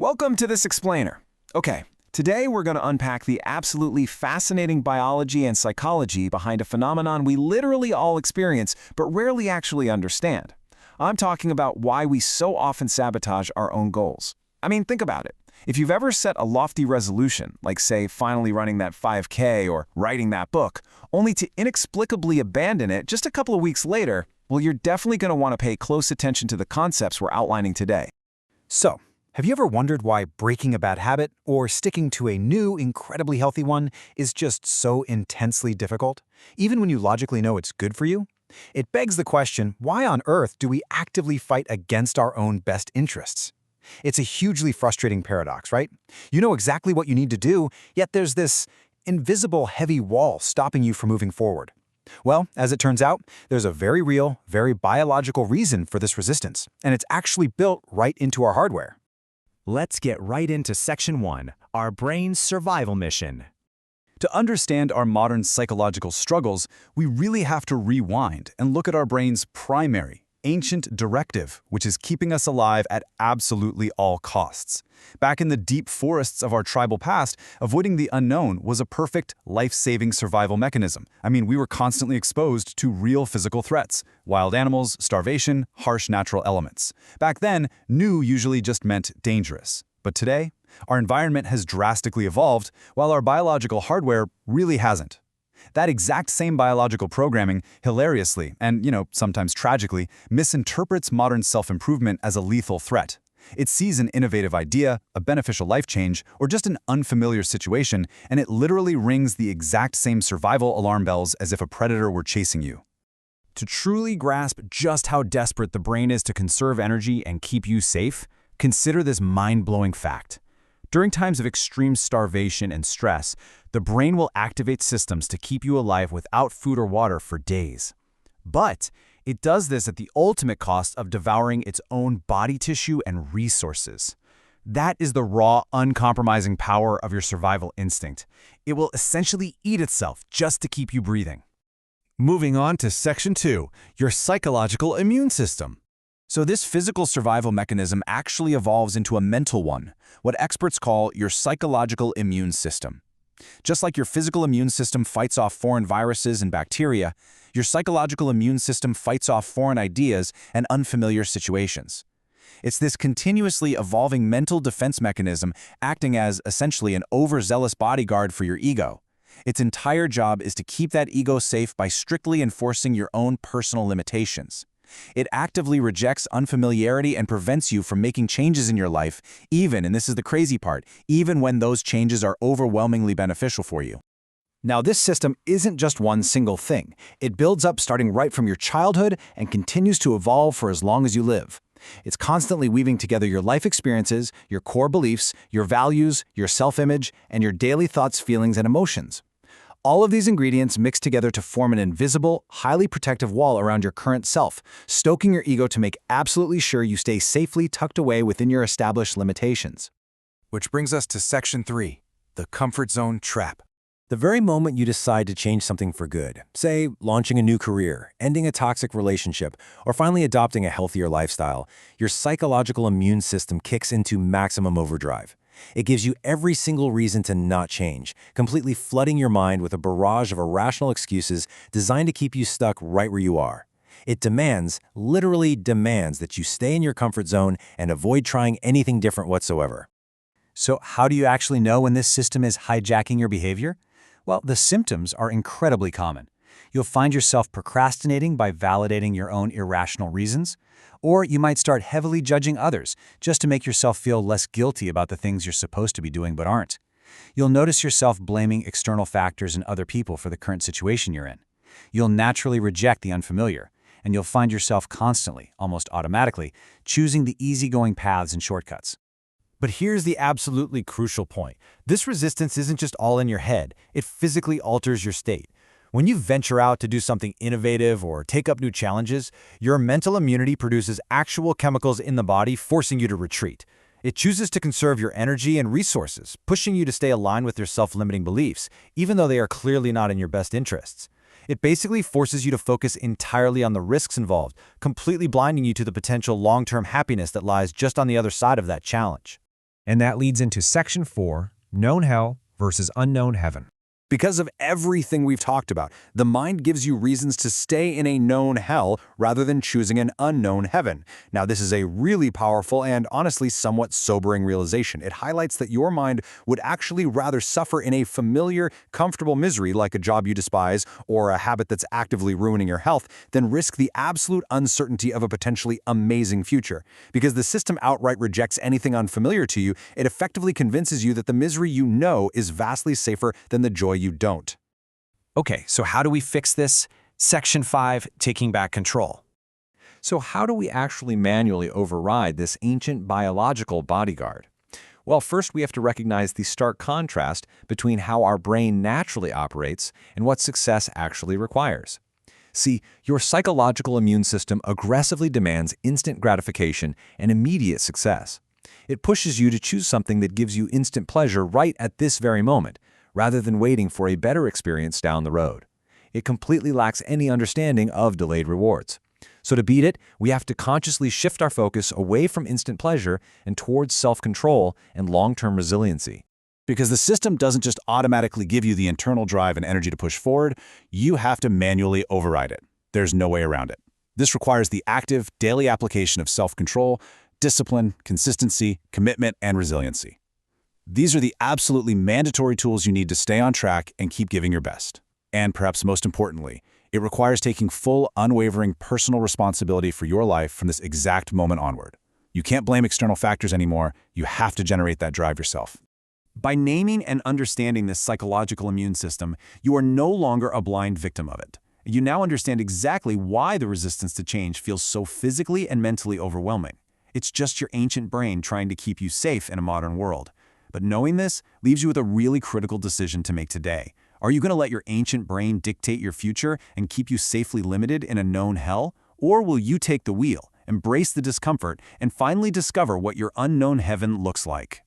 Welcome to this explainer. Okay, today we're going to unpack the absolutely fascinating biology and psychology behind a phenomenon we literally all experience but rarely actually understand. I'm talking about why we so often sabotage our own goals. I mean, think about it. If you've ever set a lofty resolution, like say finally running that 5K or writing that book, only to inexplicably abandon it just a couple of weeks later, well, you're definitely going to want to pay close attention to the concepts we're outlining today. So, have you ever wondered why breaking a bad habit or sticking to a new, incredibly healthy one is just so intensely difficult, even when you logically know it's good for you? It begs the question, why on earth do we actively fight against our own best interests? It's a hugely frustrating paradox, right? You know exactly what you need to do, yet there's this invisible heavy wall stopping you from moving forward. Well, as it turns out, there's a very real, very biological reason for this resistance, and it's actually built right into our hardware. Let's get right into Section 1, our brain's survival mission. To understand our modern psychological struggles, we really have to rewind and look at our brain's primary, ancient directive, which is keeping us alive at absolutely all costs. Back in the deep forests of our tribal past, avoiding the unknown was a perfect, life-saving survival mechanism. I mean, we were constantly exposed to real physical threats: wild animals, starvation, harsh natural elements. Back then, new usually just meant dangerous. But today, our environment has drastically evolved, while our biological hardware really hasn't. That exact same biological programming, hilariously and, sometimes tragically, misinterprets modern self-improvement as a lethal threat. It sees an innovative idea, a beneficial life change, or just an unfamiliar situation, and it literally rings the exact same survival alarm bells as if a predator were chasing you. To truly grasp just how desperate the brain is to conserve energy and keep you safe, consider this mind-blowing fact. During times of extreme starvation and stress, the brain will activate systems to keep you alive without food or water for days. But it does this at the ultimate cost of devouring its own body tissue and resources. That is the raw, uncompromising power of your survival instinct. It will essentially eat itself just to keep you breathing. Moving on to Section 2, your psychological immune system. So this physical survival mechanism actually evolves into a mental one, what experts call your psychological immune system. Just like your physical immune system fights off foreign viruses and bacteria, your psychological immune system fights off foreign ideas and unfamiliar situations. It's this continuously evolving mental defense mechanism acting as essentially an overzealous bodyguard for your ego. Its entire job is to keep that ego safe by strictly enforcing your own personal limitations. It actively rejects unfamiliarity and prevents you from making changes in your life, even, and this is the crazy part, even when those changes are overwhelmingly beneficial for you. Now, this system isn't just one single thing. It builds up starting right from your childhood and continues to evolve for as long as you live. It's constantly weaving together your life experiences, your core beliefs, your values, your self-image, and your daily thoughts, feelings, and emotions. All of these ingredients mix together to form an invisible, highly protective wall around your current self, stoking your ego to make absolutely sure you stay safely tucked away within your established limitations. Which brings us to Section 3, the comfort zone trap. The very moment you decide to change something for good, say launching a new career, ending a toxic relationship, or finally adopting a healthier lifestyle, your psychological immune system kicks into maximum overdrive. It gives you every single reason to not change, completely flooding your mind with a barrage of irrational excuses designed to keep you stuck right where you are. It demands, literally demands, that you stay in your comfort zone and avoid trying anything different whatsoever. So how do you actually know when this system is hijacking your behavior? Well, the symptoms are incredibly common. You'll find yourself procrastinating by validating your own irrational reasons, or you might start heavily judging others just to make yourself feel less guilty about the things you're supposed to be doing but aren't. You'll notice yourself blaming external factors and other people for the current situation you're in. You'll naturally reject the unfamiliar, and you'll find yourself constantly, almost automatically, choosing the easygoing paths and shortcuts. But here's the absolutely crucial point. This resistance isn't just all in your head. It physically alters your state. When you venture out to do something innovative or take up new challenges, your mental immunity produces actual chemicals in the body, forcing you to retreat. It chooses to conserve your energy and resources, pushing you to stay aligned with your self-limiting beliefs, even though they are clearly not in your best interests. It basically forces you to focus entirely on the risks involved, completely blinding you to the potential long-term happiness that lies just on the other side of that challenge. And that leads into Section 4, known hell versus unknown heaven. Because of everything we've talked about, the mind gives you reasons to stay in a known hell rather than choosing an unknown heaven. Now, this is a really powerful and honestly somewhat sobering realization. It highlights that your mind would actually rather suffer in a familiar, comfortable misery like a job you despise or a habit that's actively ruining your health than risk the absolute uncertainty of a potentially amazing future. Because the system outright rejects anything unfamiliar to you, it effectively convinces you that the misery you know is vastly safer than the joy you don't. Okay, so how do we fix this? Section 5, taking back control. So how do we actually manually override this ancient biological bodyguard? Well, first we have to recognize the stark contrast between how our brain naturally operates and what success actually requires. See, your psychological immune system aggressively demands instant gratification and immediate success. It pushes you to choose something that gives you instant pleasure right at this very moment, rather than waiting for a better experience down the road. It completely lacks any understanding of delayed rewards. So to beat it, we have to consciously shift our focus away from instant pleasure and towards self-control and long-term resiliency. Because the system doesn't just automatically give you the internal drive and energy to push forward, you have to manually override it. There's no way around it. This requires the active, daily application of self-control, discipline, consistency, commitment, and resiliency. These are the absolutely mandatory tools you need to stay on track and keep giving your best. And perhaps most importantly, it requires taking full, unwavering personal responsibility for your life from this exact moment onward. You can't blame external factors anymore. You have to generate that drive yourself. By naming and understanding this psychological immune system, you are no longer a blind victim of it. You now understand exactly why the resistance to change feels so physically and mentally overwhelming. It's just your ancient brain trying to keep you safe in a modern world. But knowing this leaves you with a really critical decision to make today. Are you going to let your ancient brain dictate your future and keep you safely limited in a known hell? Or will you take the wheel, embrace the discomfort, and finally discover what your unknown heaven looks like?